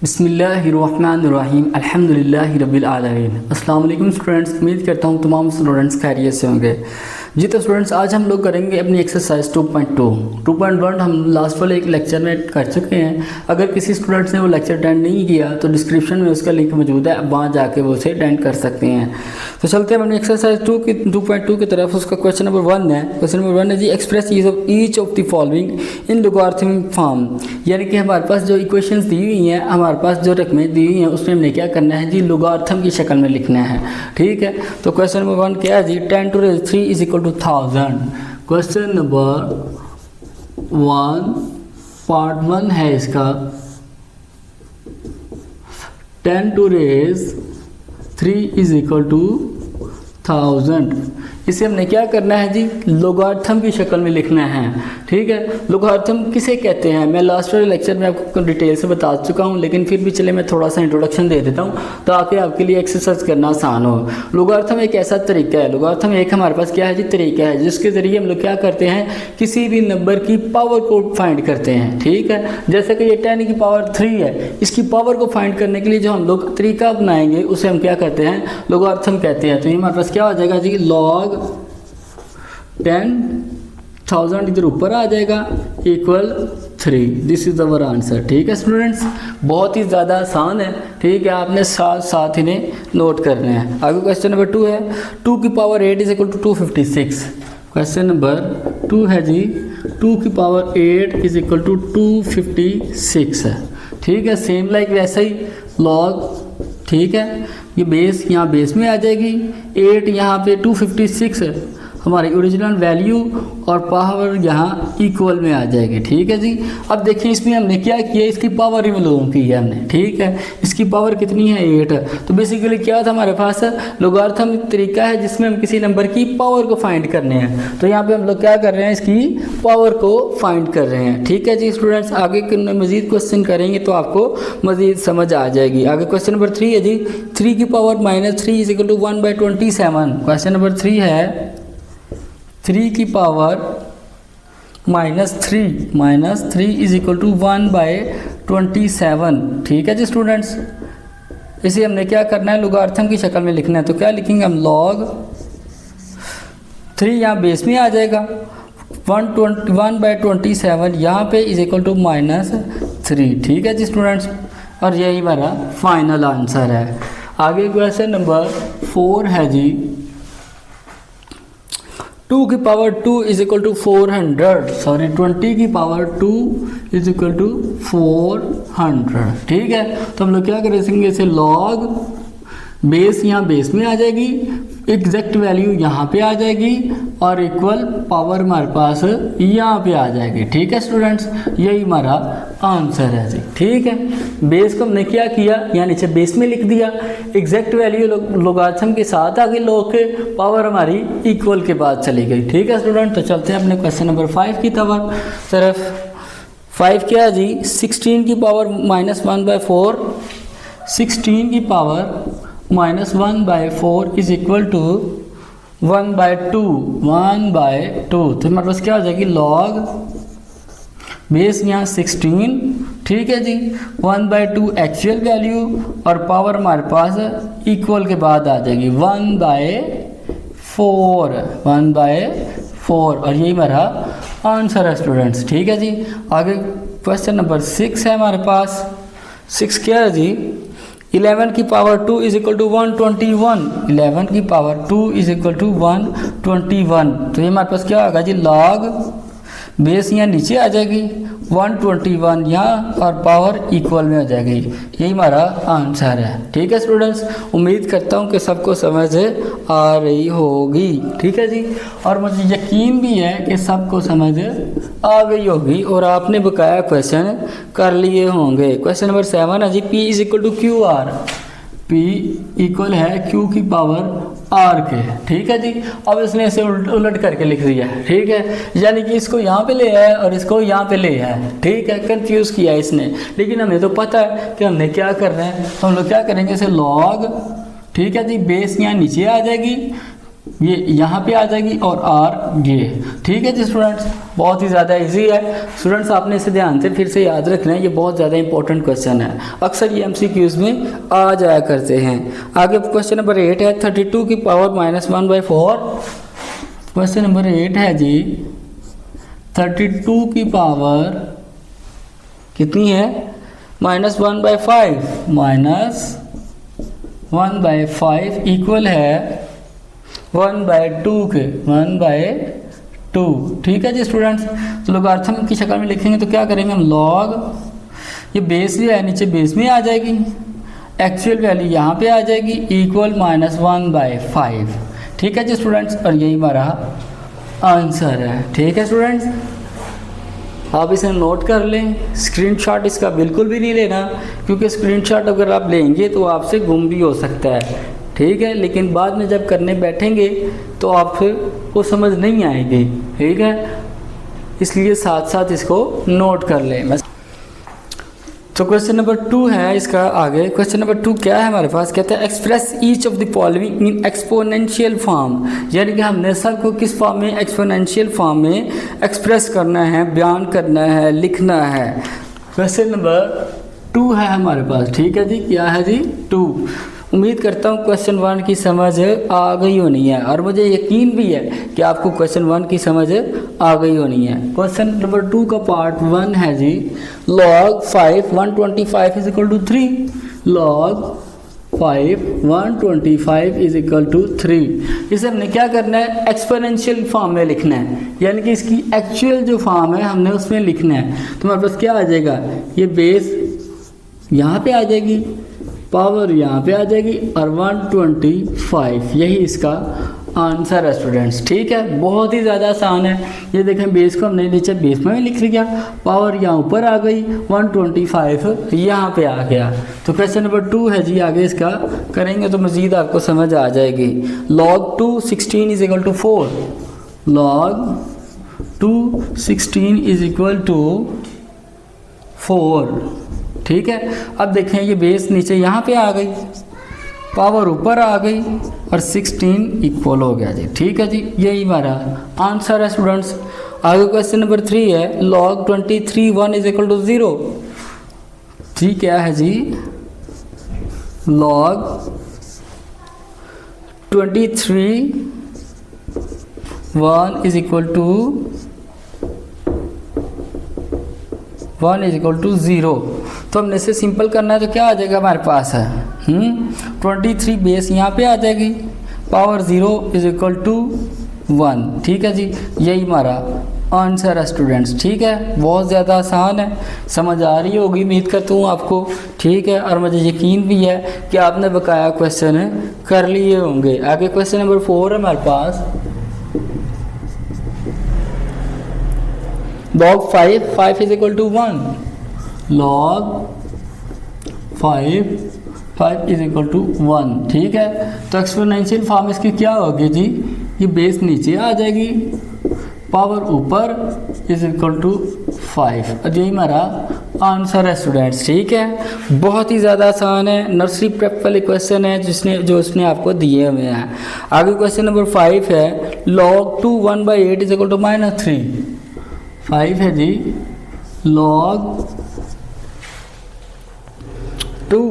बिस्मिल्लाहिर्रहमानिर्रहीम अल्हम्दुलिल्लाहि रब्बिल आलमीन। अस्सलाम वालेकुम स्टूडेंट्स, उम्मीद करता हूँ तमाम स्टूडेंट्स खैरियत से होंगे। जी तो स्टूडेंट्स, आज हम लोग करेंगे अपनी एक्सरसाइज 2.1 हम लास्ट वाले एक लेक्चर में कर चुके हैं। अगर किसी स्टूडेंट्स ने वो लेक्चर अटेंड नहीं किया तो डिस्क्रिप्शन में उसका लिंक मौजूद है, वहाँ जाके वो उसे अटेंड कर सकते हैं। तो चलते हैं अपनी एक्सरसाइज 2.2 की तरफ। उसका क्वेश्चन नंबर 1 है। क्वेश्चन नंबर 1 है जी, express each of the following in logarithmic form. यानी कि हमारे पास जो इक्वेशंस दी हुई हैं, हमारे पास जो रकमें दी हुई हैं, उसमें हमने क्या करना है जी, लॉगरिथम की शक्ल में लिखना है। ठीक है, तो क्वेश्चन नंबर 1 क्या है जी, 10 to the 3 is equal to 1000। Question number 1 part 1 है इसका, 10 to raise 3 is equal to 1000। इसे हमने क्या करना है जी, लॉगरिथम की शक्ल में लिखना है। ठीक है, लॉगरिथम किसे कहते हैं मैं लास्ट वाले लेक्चर में आपको डिटेल से बता चुका हूं, लेकिन फिर भी चले मैं थोड़ा सा इंट्रोडक्शन दे देता हूं ताकि आपके लिए एक्सरसाइज करना आसान हो। लॉगरिथम एक ऐसा तरीका है, लॉगरिथम एक हमारे पास क्या है जी, तरीका है जिसके ज़रिए हम लोग क्या करते हैं, किसी भी नंबर की पावर को फाइंड करते हैं। ठीक है, जैसे कि ये 10 की पावर 3 है, इसकी पावर को फाइंड करने के लिए जो हम लोग तरीका अपनाएंगे उसे हम क्या कहते हैं, लॉगरिथम कहते हैं। तो ये हमारे पास क्या हो जाएगा जी, लॉग 10,000 इधर ऊपर आ जाएगा equal 3। This is our answer. ठीक है स्टूडेंट्स, बहुत ही ज़्यादा आसान है। ठीक है, आपने साथ साथ इन्हें नोट करने हैं। आगे क्वेश्चन नंबर 2 है, 2 की power 8 is equal to 256। Question number 2 है जी, 2 की पावर 8 इज इक्वल टू 256 है। ठीक है, सेम लाइक वैसा ही लॉग। ठीक है, ये बेस यहाँ बेस में आ जाएगी, 8 यहाँ पे 256 है हमारी ओरिजिनल वैल्यू, और पावर यहाँ इक्वल में आ जाएगी। ठीक है जी, अब देखिए इसमें हमने क्या किया, इसकी पावर ही मालूम की है हमने। ठीक है, इसकी पावर कितनी है, 8। तो बेसिकली क्या था हमारे पास, लॉगरिथम तरीका है जिसमें हम किसी नंबर की पावर को फाइंड करने हैं। तो यहाँ पे हम लोग क्या कर रहे हैं, इसकी पावर को फाइंड कर रहे हैं। ठीक है जी स्टूडेंट्स, आगे मज़ीद क्वेश्चन करेंगे तो आपको मज़ीद समझ आ जाएगी। आगे क्वेश्चन नंबर 3 है जी, 3 की power -3 is equal to 1/27। Question number 3 है, 3 की पावर -3 इज इक्वल टू 1/27। ठीक है जी स्टूडेंट्स, इसे हमने क्या करना है, लॉगरिथम की शक्ल में लिखना है। तो क्या लिखेंगे हम, लॉग 3 यहाँ बेस में आ जाएगा, 1/27 यहाँ पे इज इक्वल टू -3। ठीक है जी स्टूडेंट्स, और यही हमारा फाइनल आंसर है। आगे क्वेश्चन नंबर 4 है जी, 2 की पावर 2 इज इक्वल टू 400। 20 की पावर 2 इज इक्वल टू 400। ठीक है, तो हम लोग क्या करेंगे, इसे लॉग बेस यहाँ बेस में आ जाएगी, एग्जैक्ट वैल्यू यहाँ पे आ जाएगी, और इक्वल पावर हमारे पास यहाँ पे आ जाएगी। ठीक है स्टूडेंट्स, यही हमारा आंसर है जी। ठीक है, बेस को हमने क्या किया, यहाँ नीचे बेस में लिख दिया, एग्जैक्ट वैल्यू लॉगरिथम के साथ आगे लॉग के पावर हमारी इक्वल के बाद चली गई। ठीक है स्टूडेंट, तो चलते हैं अपने क्वेश्चन नंबर 5 की तरफ। 5 क्या है जी, 16 की पावर -1/4, 16 की पावर -1/4 इज इक्वल टू 1/2। तो हमारे पास क्या हो जाएगी, लॉग बेस यहाँ 16। ठीक है जी, 1/2 एक्चुअल वैल्यू, और पावर हमारे पास इक्वल के बाद आ जाएगी 1/4, और यही हमारा आंसर है स्टूडेंट्स। ठीक है जी, आगे क्वेश्चन नंबर 6 है हमारे पास। 6 क्या है जी, 11 की पावर 2 इज इक्वल टू 121। 11 की पावर 2 इज इक्वल टू 121। तो ये हमारे पास क्या होगा जी, लॉग बेस यहाँ नीचे आ जाएगी, 121 यहाँ, और पावर इक्वल में हो जाएगी। यही हमारा आंसर है। ठीक है स्टूडेंट्स, उम्मीद करता हूँ कि सबको समझ आ रही होगी। ठीक है जी, और मुझे यकीन भी है कि सबको समझ आ गई होगी और आपने बकाया क्वेश्चन कर लिए होंगे। क्वेश्चन नंबर 7 है जी, P is equal to QR। P equal है Q की पावर R के। ठीक है जी, अब इसने इसे उलट करके लिख दिया है। ठीक है, यानी कि इसको यहाँ पे ले आया है और इसको यहाँ पे ले आया है। ठीक है, कंफ्यूज किया इसने, लेकिन हमें तो पता है कि हमने क्या करना है। तो हम लोग क्या करेंगे, इसे लॉग, ठीक है जी, बेस यहाँ नीचे आ जाएगी, ये यहाँ पे आ जाएगी और आर ये। ठीक है जी स्टूडेंट्स, बहुत ही ज़्यादा इजी है स्टूडेंट्स, आपने इसे ध्यान से फिर से याद रखना है, ये बहुत ज़्यादा इंपॉर्टेंट क्वेश्चन है, अक्सर ये MCQs में आ जाया करते हैं। आगे क्वेश्चन नंबर 8 है 32 की पावर -1/4। क्वेश्चन नंबर 8 है जी 32 की पावर कितनी है, -1/5, -1/5 इक्वल है 1/2 के, 1/2। ठीक है जी स्टूडेंट्स, तो लोगारिथम की शक्ल में लिखेंगे तो क्या करेंगे हम, लॉग, ये बेस जो है नीचे बेस में आ जाएगी, एक्चुअल वैल्यू यहाँ पे आ जाएगी, इक्वल -1/5। ठीक है जी स्टूडेंट्स, और यही हमारा आंसर है। ठीक है स्टूडेंट्स, आप इसे नोट कर लें, स्क्रीनशॉट इसका बिल्कुल भी नहीं लेना, क्योंकि स्क्रीनशॉट अगर आप लेंगे तो आपसे गुम भी हो सकता है। ठीक है, लेकिन बाद में जब करने बैठेंगे तो आपको समझ नहीं आएगी। ठीक है, इसलिए साथ साथ इसको नोट कर लें। तो क्वेश्चन नंबर 2 है इसका आगे। क्वेश्चन नंबर 2 क्या है हमारे पास, कहता है express each of the following in exponential form, यानी कि हमने सबको किस फॉर्म में, एक्सपोनेंशियल फॉर्म में एक्सप्रेस करना है, बयान करना है, लिखना है। क्वेश्चन नंबर 2 है हमारे पास। ठीक है जी, क्या है जी 2। उम्मीद करता हूँ क्वेश्चन 1 की समझ आ गई होनी है, और मुझे यकीन भी है कि आपको क्वेश्चन 1 की समझ आ गई होनी है। क्वेश्चन नंबर 2 का पार्ट 1 है जी, log 5 125 is equal to 3। log 5 125 is equal to 3। इसे हमने क्या करना है, एक्सपोनेंशियल फॉर्म में लिखना है, यानी कि इसकी एक्चुअल जो फॉर्म है हमने उसमें लिखना है। तो हमारे पास क्या आ जाएगा, ये बेस यहाँ पे आ जाएगी, पावर यहाँ पे आ जाएगी, और 125, यही इसका आंसर है स्टूडेंट्स। ठीक है, बहुत ही ज़्यादा आसान है। ये देखें, बेस को हमने नीचे बेस में लिख लिया, पावर यहाँ ऊपर आ गई, 125 यहाँ पे आ गया। तो क्वेश्चन नंबर 2 है जी, आगे इसका करेंगे तो मज़ीद आपको समझ आ जाएगी। log 2 16 is equal to 4। log 2 16 is equal to 4। ठीक है, अब देखें ये बेस नीचे यहाँ पे आ गई, पावर ऊपर आ गई, और 16 इक्वल हो गया जी। ठीक है जी, यही हमारा आंसर है स्टूडेंट्स। आगे क्वेश्चन नंबर 3 है, log 23 1 इज इक्वल टू 0। 3 क्या है जी, log 23 1 is equal to 1 is equal to 0। तो हमने इसे सिंपल करना है तो क्या आ जाएगा हमारे पास है, 23 बेस यहाँ पे आ जाएगी, पावर 0 इज इक्वल टू 1। ठीक है जी, यही हमारा आंसर है स्टूडेंट्स। ठीक है, बहुत ज़्यादा आसान है, समझ आ रही होगी उम्मीद करता हूँ आपको। ठीक है, और मुझे यकीन भी है कि आपने बकाया क्वेश्चन कर लिए होंगे। आगे क्वेश्चन नंबर 4 है हमारे पास, log 5 is equal to 1। log 5 is equal to 1। ठीक है, तो एक्सपोनेंशियल फॉर्म इसकी क्या होगी जी, ये बेस नीचे आ जाएगी, पावर ऊपर इज इक्वल टू 5, और यही हमारा आंसर है स्टूडेंट्स। ठीक है, बहुत ही ज़्यादा आसान है, नर्सरी प्रेप वाले क्वेश्चन है जो उसने आपको दिए हुए हैं। आगे क्वेश्चन नंबर 5 है, log 2 1/8 इज इक्वल टू -3। 5 है जी, log 2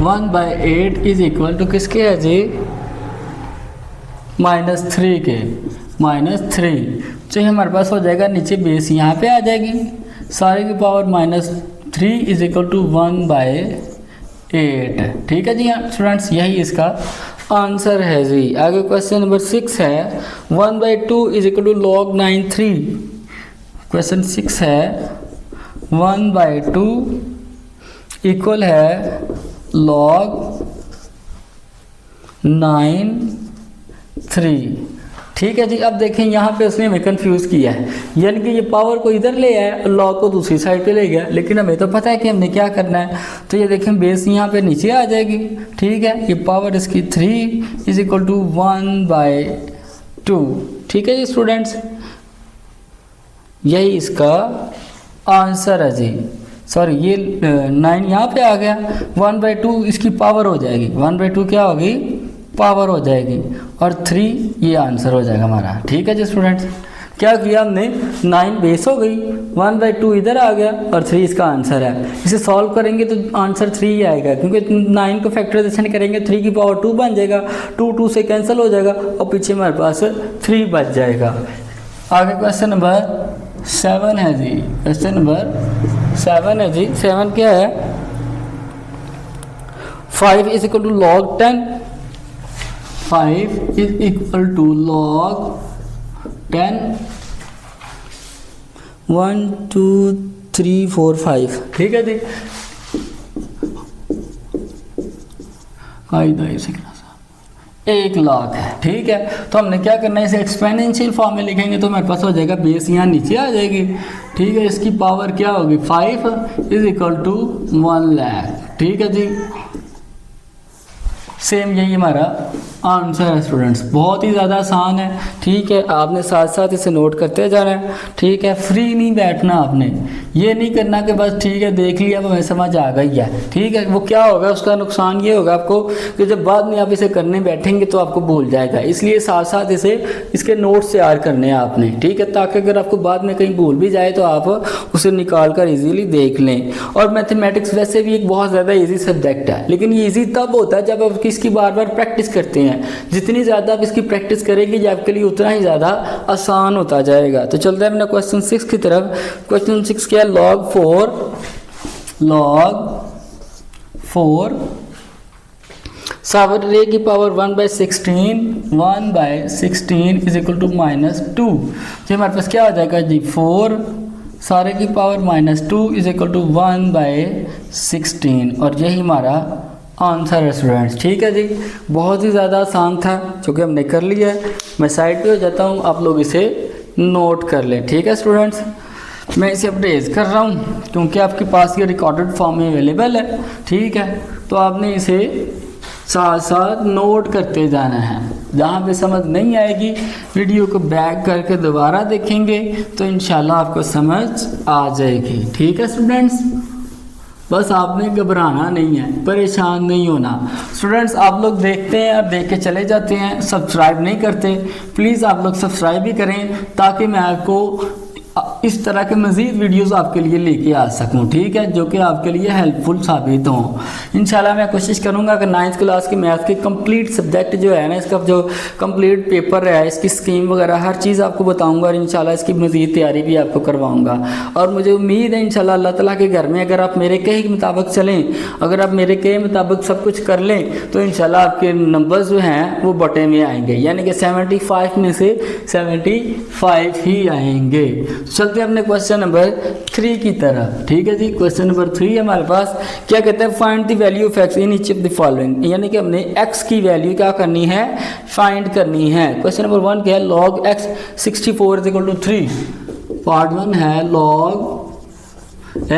1/8 इज इक्वल टू किसके है जी, -3 के, -3। तो हमारे पास हो जाएगा, नीचे बेस यहाँ पे आ जाएगी, सारे की पावर -3 इज इक्वल टू 1/8। ठीक है जी स्टूडेंट्स, यही इसका आंसर है जी। आगे क्वेश्चन नंबर 6 है, 1/2 is equal to log 9/3। Question 6 है, 1/2 इक्वल है log 9/3। ठीक है जी, अब देखें यहाँ पे उसने हमें कंफ्यूज किया है, यानी कि ये पावर को इधर ले आया और लॉग को दूसरी साइड पे ले गया, लेकिन हमें तो पता है कि हमने क्या करना है। तो ये देखें, बेस यहाँ पे नीचे आ जाएगी। ठीक है, ये पावर इसकी 3 इज इक्वल टू 1/2। ठीक है जी स्टूडेंट्स, यही इसका आंसर है जी। सॉरी, ये 9 यहाँ पे आ गया, 1/2 इसकी पावर हो जाएगी, 1/2 क्या होगी, पावर हो जाएगी और 3 ये आंसर हो जाएगा हमारा। ठीक है जी स्टूडेंट्स, क्या किया हमने 9 बेस हो गई, 1/2 इधर आ गया और 3 इसका आंसर है। इसे सॉल्व करेंगे तो आंसर 3 ही आएगा, क्योंकि 9 को फैक्टराइजेशन करेंगे 3 की पावर 2 बन जाएगा, 2 से कैंसिल हो जाएगा और पीछे हमारे पास 3 बच जाएगा। आगे क्वेश्चन नंबर 7 है जी, क्वेश्चन नंबर 7 है जी। 7 क्या है, 5 is equal to log 10, 5 is equal to log 10, 1 2 3 4 5। ठीक है जी, एक लाख है। ठीक है, तो हमने क्या करना है, इसे एक्सपोनेंशियल फॉर्म में लिखेंगे तो हमारे पास हो जाएगा बेस यहाँ नीचे आ जाएगी। ठीक है, इसकी पावर क्या होगी, 5 इज इक्वल टू 1 लाख। ठीक है जी, सेम यही हमारा आंसर है स्टूडेंट्स, बहुत ही ज़्यादा आसान है। ठीक है, आपने साथ साथ इसे नोट करते जाना है। ठीक है, फ्री नहीं बैठना आपने, ये नहीं करना कि बस ठीक है देख लिया हमें समझ आ गई है। ठीक है, वो क्या होगा, उसका नुकसान ये होगा आपको कि जब बाद में आप इसे करने बैठेंगे तो आपको भूल जाएगा। इसलिए साथ साथ इसके नोट्स तैयार करने हैं आपने। ठीक है, ताकि अगर आपको बाद में कहीं भूल भी जाए तो आप उसे निकाल कर ईजीली देख लें। और मैथमेटिक्स वैसे भी एक बहुत ज़्यादा ईजी सब्जेक्ट है, लेकिन ये ईजी तब होता है जब आप इसकी बार बार प्रैक्टिस करते हैं। जितनी ज़्यादा आप इसकी प्रैक्टिस करेंगे आपके लिए उतना ही ज़्यादा आसान होता जाएगा। तो चलते हैं अपना क्वेश्चन 6 की तरफ। क्वेश्चन 6 क्या है, log 4 सावर रे की पावर 1/16 इज इक्वल टू -2। तो हमारे पास क्या हो जाएगा जी, 4 सारे की पावर -2 इज इक्वल टू 1/16 और यही हमारा आंसर है स्टूडेंट्स। ठीक है जी, बहुत ही ज़्यादा आसान था, चूँकि हमने कर लिया है। मैं साइड पे हो जाता हूँ, आप लोग इसे नोट कर लें। ठीक है स्टूडेंट्स, मैं इसे अपडेट कर रहा हूँ क्योंकि आपके पास ये रिकॉर्डेड फॉर्म में अवेलेबल है। ठीक है, तो आपने इसे साथ साथ नोट करते जाना है। जहाँ पे समझ नहीं आएगी वीडियो को बैक करके दोबारा देखेंगे तो इंशाल्लाह आपको समझ आ जाएगी। ठीक है स्टूडेंट्स, बस आपने घबराना नहीं है, परेशान नहीं होना। स्टूडेंट्स, आप लोग देखते हैं और देख के चले जाते हैं, सब्सक्राइब नहीं करते। प्लीज़ आप लोग सब्सक्राइब भी करें ताकि मैं आपको इस तरह के मज़ीद वीडियोस आपके लिए लेके आ सकूं। ठीक है, जो कि आपके लिए हेल्पफुल साबित हों। इंशाल्लाह मैं कोशिश करूंगा कि 9th क्लास के मैथ के कंप्लीट सब्जेक्ट जो है ना, इसका जो कंप्लीट पेपर है, इसकी स्कीम वगैरह हर चीज़ आपको बताऊंगा और इंशाल्लाह इसकी मज़ीद तैयारी भी आपको करवाऊंगा। और मुझे उम्मीद है इंशाल्लाह अल्लाह ताला के घर में अगर आप मेरे कहे के मुताबिक चलें, अगर आप मेरे कहे मुताबिक सब कुछ कर लें तो इंशाल्लाह आपके नंबर्स जो हैं वो बटे में आएंगे, यानी कि 75 में से 75 ही आएंगे। चलते हैं अपने क्वेश्चन नंबर 3 की तरफ। ठीक है जी, क्वेश्चन नंबर 3 हमारे पास क्या कहते हैं, find the value of x in each of the following, यानी कि हमने एक्स की वैल्यू क्या करनी है, फाइंड करनी है। क्वेश्चन नंबर 1 क्या है, log x 64 = 3। पार्ट 1 है log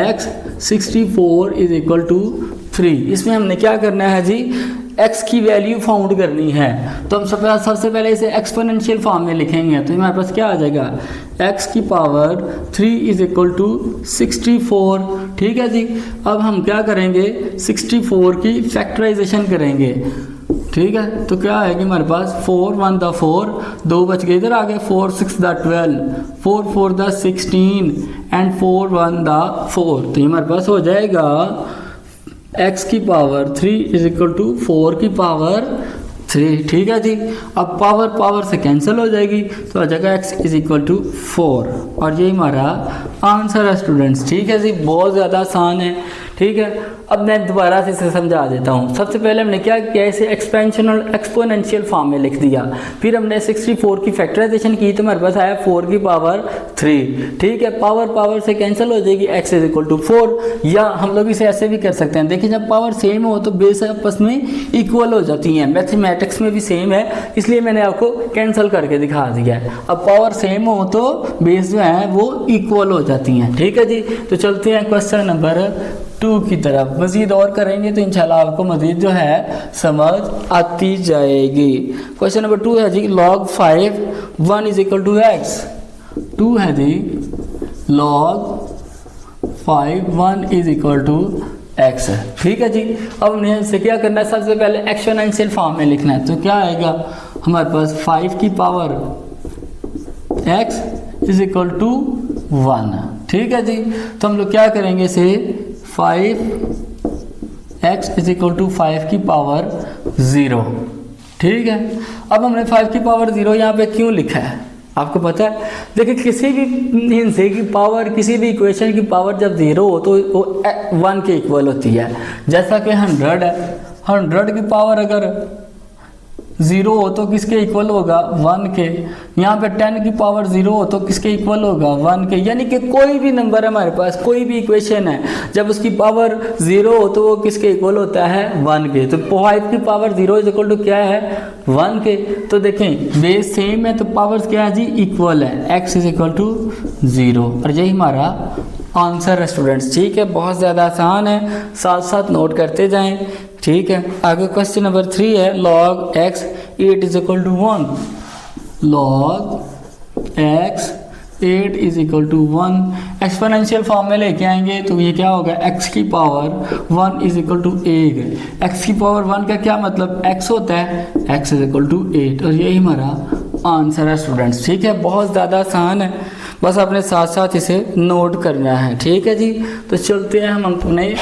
x 64 = 3। इसमें हमने क्या करना है जी, x की वैल्यू फाउंड करनी है। तो हम सबसे पहले इसे एक्सपोनेंशियल फॉर्म में लिखेंगे तो हमारे पास क्या आ जाएगा, x की पावर 3 = 64। ठीक है जी, अब हम क्या करेंगे, 64 की फैक्टराइजेशन करेंगे। ठीक है, तो क्या आएगी हमारे पास, 4 1 दा 4, 2 बच गए, इधर आ गए 4 6 दा 12, 4 4 दा 16 एंड 4 1 दा 4। तो हमारे पास हो जाएगा x की पावर 3 = 4 की पावर 3। ठीक है जी, अब पावर से कैंसिल हो जाएगी तो आ जाएगा x = 4 और ये हमारा आंसर है स्टूडेंट्स। ठीक है जी, बहुत ज़्यादा आसान है। ठीक है, अब मैं दोबारा से इसे समझा देता हूँ। सबसे पहले हमने क्या किया, इसे एक्सपोनेंशियल फॉर्म में लिख दिया, फिर हमने 64 की फैक्टराइजेशन की तो हमारे पास आया 4 की पावर 3। ठीक है, पावर से कैंसिल हो जाएगी, x = 4। या हम लोग इसे ऐसे भी कर सकते हैं, देखिए जब पावर सेम हो तो बेस आपस में इक्वल हो जाती हैं। मैथमेटिक्स में भी सेम है, इसलिए मैंने आपको कैंसिल करके दिखा दिया है। अब पावर सेम हो तो बेस जो है वो इक्वल हो जाती हैं। ठीक है जी, तो चलते हैं क्वेश्चन नंबर 2 की तरफ। मज़ीद और करेंगे तो इंशाल्लाह आपको मज़ीद जो है समझ आती जाएगी। क्वेश्चन नंबर 2 है जी, log 5 1 = x। 2 है जी, log 5 1 = x है। ठीक है जी। अब हमने इसे क्या करना है, सबसे पहले एक्सपोनेंशियल फॉर्म में लिखना है। तो क्या आएगा हमारे पास 5 की power x is equal to 1। ठीक है जी। तो हम लोग क्या करेंगे इसे 5x इज इक्वल टू 5 की पावर 0। ठीक है। अब हमने 5 की पावर 0 यहाँ पे क्यों लिखा है आपको पता है? देखिए किसी भी हिस्से की पावर, किसी भी इक्वेशन की पावर जब 0 हो तो वो 1 के इक्वल होती है। जैसा कि 100 है, 100 की पावर अगर 0 हो तो किसके इक्वल होगा 1 के। यहाँ पे 10 की पावर 0 हो तो किसके इक्वल होगा 1 के। यानी कि कोई भी नंबर है हमारे पास, कोई भी इक्वेशन है, जब उसकी पावर 0 हो तो वो किसके इक्वल होता है 1 के। तो 5 की पावर 0 इज इक्वल टू क्या है 1 के। तो देखें बेस सेम है तो पावर्स क्या है जी इक्वल है, x इज इक्वल टू 0। और यही हमारा आंसर है स्टूडेंट्स। ठीक है, बहुत ज़्यादा आसान है, साथ साथ नोट करते जाएं। ठीक है, आगे क्वेश्चन नंबर 3 है log x 8 is equal to 1। log x 8 is equal to 1 exponential form में लेके आएंगे तो ये क्या होगा x की power 1 is equal to 8। x की पावर 1 का क्या मतलब x होता है, x इज इक्वल टू 8। और यही हमारा आंसर है स्टूडेंट्स। ठीक है, बहुत ज़्यादा आसान है, बस अपने साथ साथ इसे नोट करना है। ठीक है जी। तो चलते हैं हम अपने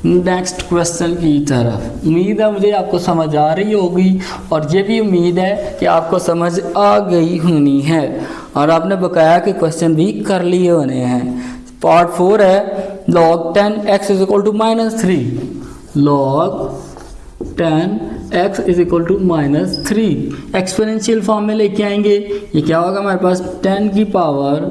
नेक्स्ट क्वेश्चन की तरफ। उम्मीद है मुझे आपको समझ आ रही होगी और ये भी उम्मीद है कि आपको समझ आ गई होनी है और आपने बकाया के क्वेश्चन भी कर लिए होने हैं। पार्ट 4 है log 10x is equal to -3। log 10x is equal to -3 exponential form में लेके आएंगे। ये क्या होगा हमारे पास 10 की power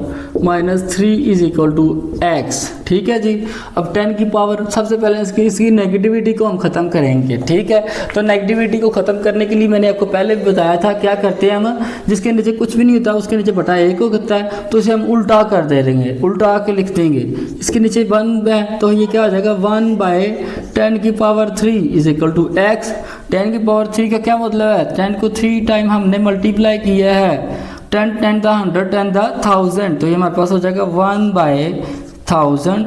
-3 is equal to x। ठीक है जी। अब 10 की पावर, सबसे पहले इसकी नेगेटिविटी को हम ख़त्म करेंगे। ठीक है, तो नेगेटिविटी को ख़त्म करने के लिए मैंने आपको पहले भी बताया था क्या करते हैं हम, जिसके नीचे कुछ भी नहीं होता उसके नीचे बटा 1 होता है तो इसे हम उल्टा कर दे देंगे, उल्टा के लिख देंगे। इसके नीचे 1 है तो ये क्या हो जाएगा 1/10 की power 3 is equal to x। 10 की पावर 3 का क्या मतलब है, 10 को 3 टाइम हमने मल्टीप्लाई किया है, 10 10 द 100 10 द 1000, तो ये हमारे पास हो जाएगा 1/1000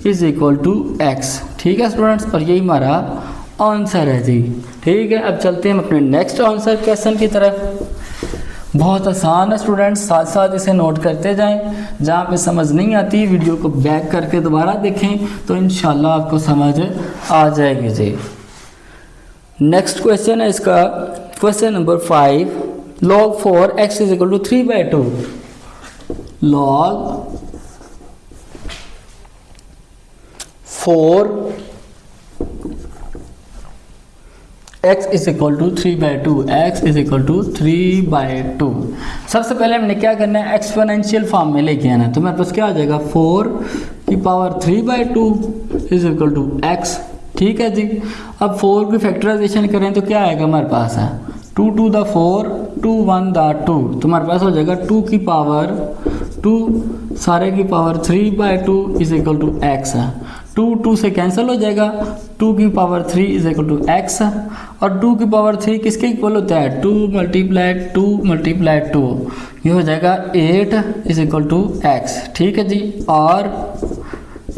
इज इक्वल टू x। ठीक है स्टूडेंट्स, और यही हमारा आंसर है जी। ठीक है, अब चलते हैं हम अपने नेक्स्ट आंसर क्वेश्चन की तरफ। बहुत आसान है स्टूडेंट्स, साथ साथ इसे नोट करते जाएं। जहाँ पे समझ नहीं आती वीडियो को बैक करके दोबारा देखें तो इंशाल्लाह आपको समझ आ जाएगी जी। नेक्स्ट क्वेश्चन है इसका question number 5 log 4x is equal to 3/2। log 4x is equal to 3/2। x is equal to 3/2। सबसे पहले हमने क्या करना है एक्सपोनेंशियल फॉर्म में लेके आना है। तो मेरे पास क्या आ जाएगा 4 की power 3/2 is equal to x। ठीक है जी। अब 4 की फैक्टराइजेशन करें तो क्या आएगा हमारे पास है 2 to the 4 2 1 the 2, तो हमारे पास हो जाएगा 2 की पावर 2 सारे की power 3/2 is equal to x है। 2 से कैंसिल हो जाएगा, 2 की power 3 is equal to x और 2 की पावर 3 किसके इक्वल होता है 2 × 2 ये हो जाएगा 8 इज इक्वल टू x। ठीक है जी। और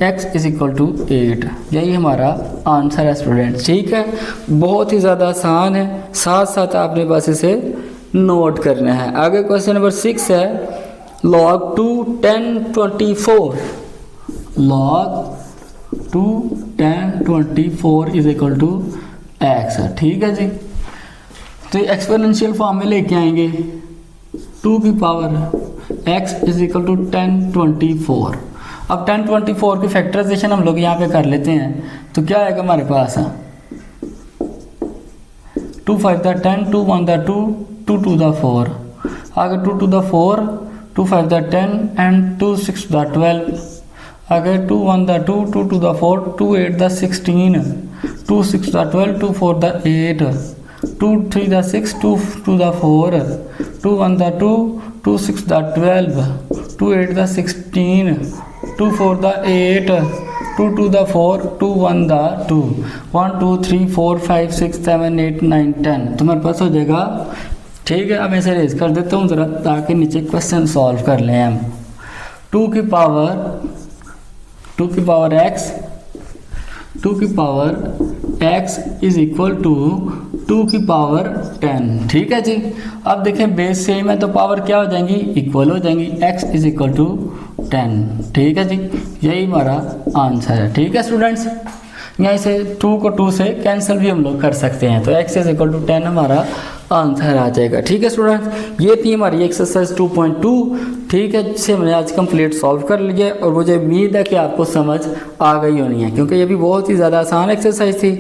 x इज इक्वल टू 8, यही हमारा आंसर है स्टूडेंट्स। ठीक है, बहुत ही ज़्यादा आसान है, साथ साथ आपने बस इसे नोट करना है। आगे क्वेश्चन नंबर 6 है log 2 10 24। log 2 10 24 is equal to x। ठीक है जी। तो एक्सपोनेंशियल फॉर्म में लेके आएंगे 2 की power x is equal to 10 24। अब 10 24 की फैक्टराइजेशन हम लोग यहाँ पे कर लेते हैं तो क्या आएगा हमारे पास 2 5 द 10 2 1 द 2 2 2 द 4 आगे 2 2 द 4 2 5 द 10 एंड 2 6 द 12 आगे 2 1 the 2 2 2 the 4 2 8 the 16 2 6 the 12 2 4 the 8 2 3 the 6 2 2 the 4 2 1 the 2 2 6 the 12 2 8 the 16 2 4 the 8 2 2 the 4 2 1 the 2 1 2 3 4 5 6 7 8 9 10 तुम्हारे पास हो जाएगा। ठीक है, अब मैं इसे रेज कर देता हूँ ज़रा ताकि नीचे क्वेश्चन सॉल्व कर लें हम। 2 की पावर x 2 की power x is equal to 2 की पावर 10। ठीक है जी। अब देखें बेस सेम है तो पावर क्या हो जाएंगी, इक्वल हो जाएंगी, x इज इक्वल टू 10। ठीक है जी, यही हमारा आंसर है। ठीक है स्टूडेंट्स, यहाँ से 2 को 2 से कैंसिल भी हम लोग कर सकते हैं, तो x इज इक्वल टू 10 हमारा आंसर आ जाएगा। ठीक है स्टूडेंट्स, ये थी हमारी एक्सरसाइज 2.2। ठीक है, जिसे हमने आज कंप्लीट सॉल्व कर लिया और मुझे उम्मीद है कि आपको समझ आ गई होनी है, क्योंकि ये भी बहुत ही ज़्यादा आसान एक्सरसाइज थी।